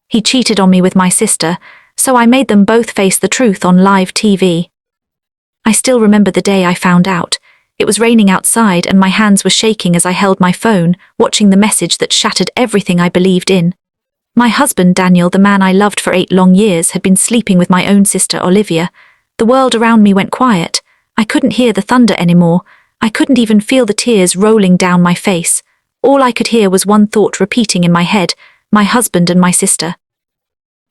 He cheated on me with my sister, so I made them both face the truth on live TV. I still remember the day I found out. It was raining outside and my hands were shaking as I held my phone, watching the message that shattered everything I believed in. My husband, Daniel, the man I loved for 8 long years, had been sleeping with my own sister, Olivia. The world around me went quiet. I couldn't hear the thunder anymore. I couldn't even feel the tears rolling down my face. All I could hear was one thought repeating in my head: my husband and my sister.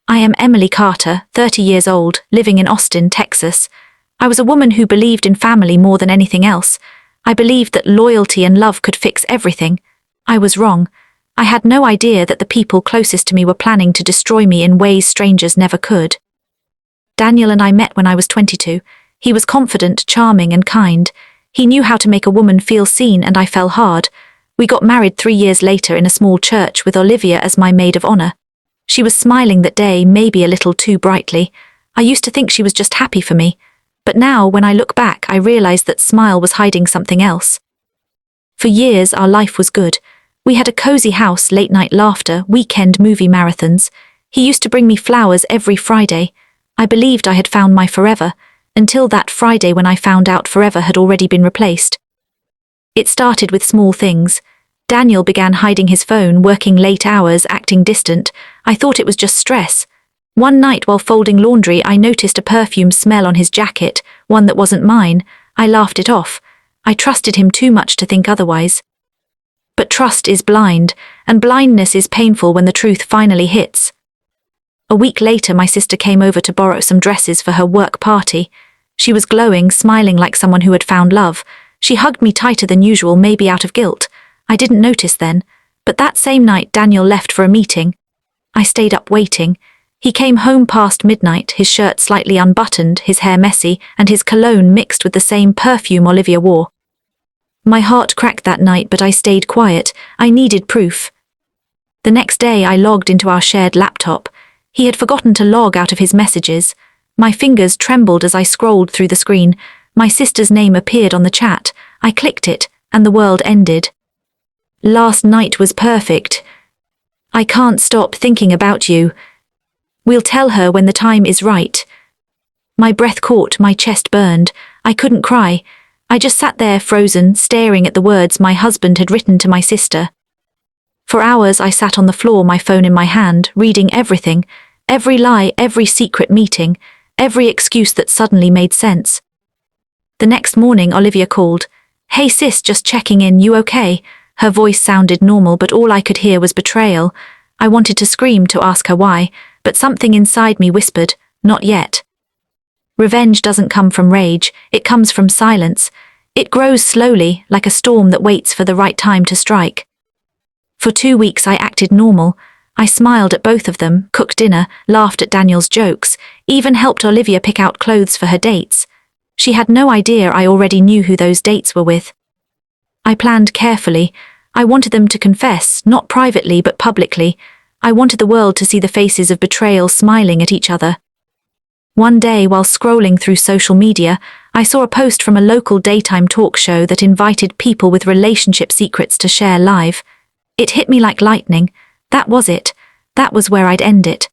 I am Emily Carter, 30 years old, living in Austin, Texas. I was a woman who believed in family more than anything else. I believed that loyalty and love could fix everything. I was wrong. I had no idea that the people closest to me were planning to destroy me in ways strangers never could. Daniel and I met when I was 22. He was confident, charming, and kind. He knew how to make a woman feel seen, and I fell hard. We got married 3 years later in a small church with Olivia as my maid of honor. She was smiling that day, maybe a little too brightly. I used to think she was just happy for me. But now, when I look back, I realize that smile was hiding something else. For years, our life was good. We had a cozy house, late-night laughter, weekend movie marathons. He used to bring me flowers every Friday. I believed I had found my forever, until that Friday when I found out forever had already been replaced. It started with small things. Daniel began hiding his phone, working late hours, acting distant. I thought it was just stress. One night while folding laundry, I noticed a perfume smell on his jacket, one that wasn't mine. I laughed it off. I trusted him too much to think otherwise. But trust is blind, and blindness is painful when the truth finally hits. A week later, my sister came over to borrow some dresses for her work party. She was glowing, smiling like someone who had found love. She hugged me tighter than usual, maybe out of guilt. I didn't notice then, but that same night Daniel left for a meeting. I stayed up waiting. He came home past midnight, his shirt slightly unbuttoned, his hair messy, and his cologne mixed with the same perfume Olivia wore. My heart cracked that night, but I stayed quiet. I needed proof. The next day I logged into our shared laptop. He had forgotten to log out of his messages. My fingers trembled as I scrolled through the screen. My sister's name appeared on the chat. I clicked it, and the world ended. Last night was perfect. I can't stop thinking about you. We'll tell her when the time is right. My breath caught, my chest burned. I couldn't cry. I just sat there frozen, staring at the words my husband had written to my sister. For hours I sat on the floor, my phone in my hand, reading everything, every lie, every secret meeting, every excuse that suddenly made sense. The next morning Olivia called. "Hey sis, just checking in, you okay?" Her voice sounded normal, but all I could hear was betrayal. I wanted to scream, to ask her why, but something inside me whispered, "Not yet." Revenge doesn't come from rage, it comes from silence. It grows slowly, like a storm that waits for the right time to strike. For 2 weeks I acted normal. I smiled at both of them, cooked dinner, laughed at Daniel's jokes, even helped Olivia pick out clothes for her dates. She had no idea I already knew who those dates were with. I planned carefully. I wanted them to confess, not privately but publicly. I wanted the world to see the faces of betrayal smiling at each other. One day, while scrolling through social media, I saw a post from a local daytime talk show that invited people with relationship secrets to share live. It hit me like lightning. That was it. That was where I'd end it.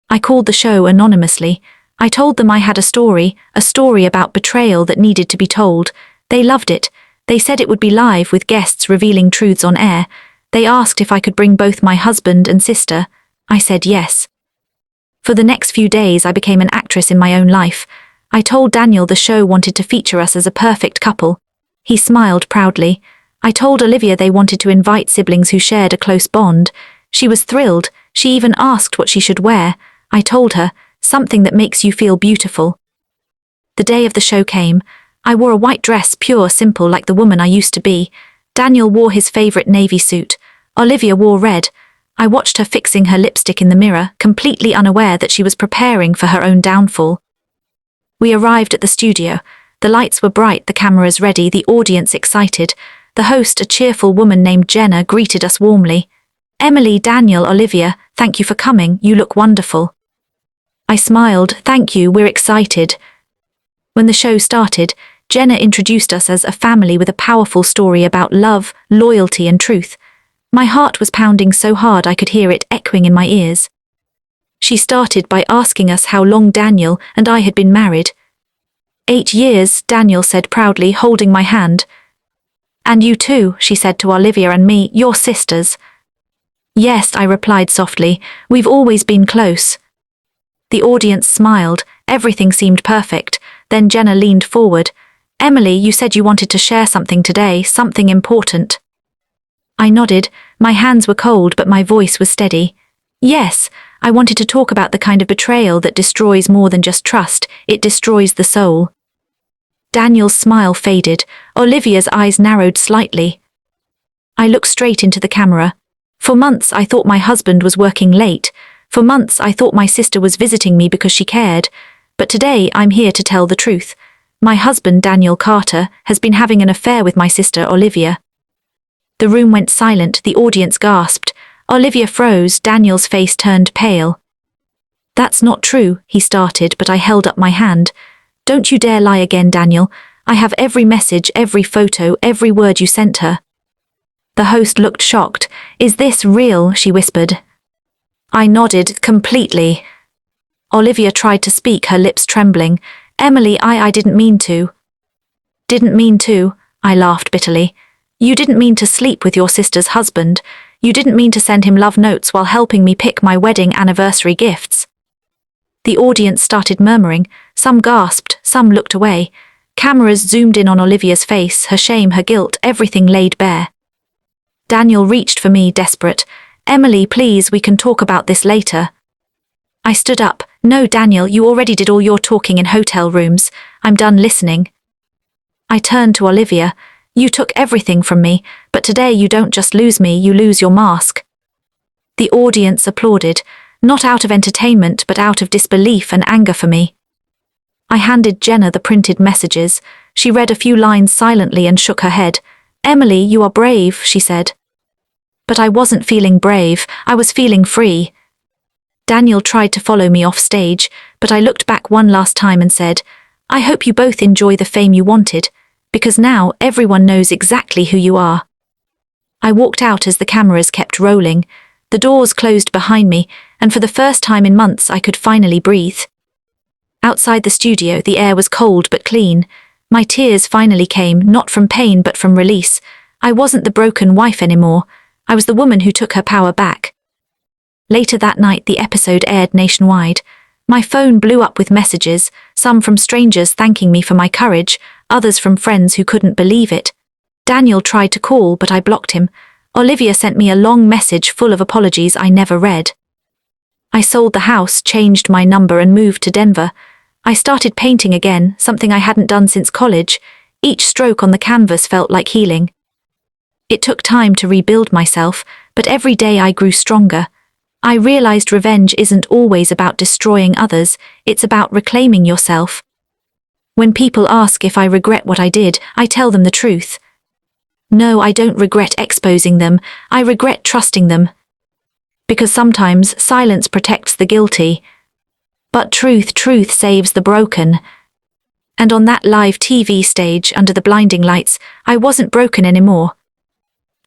I called the show anonymously. I told them I had a story about betrayal that needed to be told. They loved it. They said it would be live with guests revealing truths on air. They asked if I could bring both my husband and sister. I said yes. For the next few days I became an actress in my own life. I told Daniel the show wanted to feature us as a perfect couple. He smiled proudly. I told Olivia they wanted to invite siblings who shared a close bond. She was thrilled. She even asked what she should wear. I told her, something that makes you feel beautiful. The day of the show came. I wore a white dress, pure, simple, like the woman I used to be. Daniel wore his favorite navy suit. Olivia wore red. I watched her fixing her lipstick in the mirror, completely unaware that she was preparing for her own downfall. We arrived at the studio. The lights were bright, the cameras ready, the audience excited. The host, a cheerful woman named Jenna, greeted us warmly. "Emily, Daniel, Olivia, thank you for coming, you look wonderful." I smiled. "Thank you, we're excited." When the show started, Jenna introduced us as a family with a powerful story about love, loyalty, and truth. My heart was pounding so hard I could hear it echoing in my ears. She started by asking us how long Daniel and I had been married. 8 years, Daniel said proudly, holding my hand. And you too, she said to Olivia and me, you're sisters. Yes, I replied softly, we've always been close. The audience smiled, everything seemed perfect. Then Jenna leaned forward. Emily, you said you wanted to share something today, something important. I nodded, my hands were cold but my voice was steady. Yes, I wanted to talk about the kind of betrayal that destroys more than just trust, it destroys the soul. Daniel's smile faded, Olivia's eyes narrowed slightly. I looked straight into the camera. For months I thought my husband was working late. For months I thought my sister was visiting me because she cared. But today I'm here to tell the truth. My husband, Daniel Carter, has been having an affair with my sister, Olivia. The room went silent, the audience gasped. Olivia froze, Daniel's face turned pale. That's not true, he started, but I held up my hand. Don't you dare lie again, Daniel. I have every message, every photo, every word you sent her. The host looked shocked. Is this real? She whispered. I nodded, completely. Olivia tried to speak, her lips trembling. Emily, I didn't mean to. Didn't mean to, I laughed bitterly. You didn't mean to sleep with your sister's husband. You didn't mean to send him love notes while helping me pick my wedding anniversary gifts. The audience started murmuring. Some gasped, some looked away. Cameras zoomed in on Olivia's face, her shame, her guilt, everything laid bare. Daniel reached for me, desperate. Emily, please, we can talk about this later. I stood up. No, Daniel, you already did all your talking in hotel rooms. I'm done listening. I turned to Olivia. You took everything from me, but today you don't just lose me, you lose your mask. The audience applauded, not out of entertainment but out of disbelief and anger for me. I handed Jenna the printed messages. She read a few lines silently and shook her head. Emily, you are brave, she said. But I wasn't feeling brave, I was feeling free. Daniel tried to follow me off stage, but I looked back one last time and said, I hope you both enjoy the fame you wanted, because now everyone knows exactly who you are. I walked out as the cameras kept rolling. The doors closed behind me, and for the first time in months I could finally breathe. Outside the studio, the air was cold but clean. My tears finally came, not from pain but from release. I wasn't the broken wife anymore. I was the woman who took her power back. Later that night, the episode aired nationwide. My phone blew up with messages, some from strangers thanking me for my courage, others from friends who couldn't believe it. Daniel tried to call, but I blocked him. Olivia sent me a long message full of apologies I never read. I sold the house, changed my number and moved to Denver. I started painting again, something I hadn't done since college. Each stroke on the canvas felt like healing. It took time to rebuild myself, but every day I grew stronger. I realized revenge isn't always about destroying others, it's about reclaiming yourself. When people ask if I regret what I did, I tell them the truth. No, I don't regret exposing them, I regret trusting them. Because sometimes silence protects the guilty. But truth saves the broken. And on that live TV stage under the blinding lights, I wasn't broken anymore.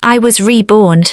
I was reborn.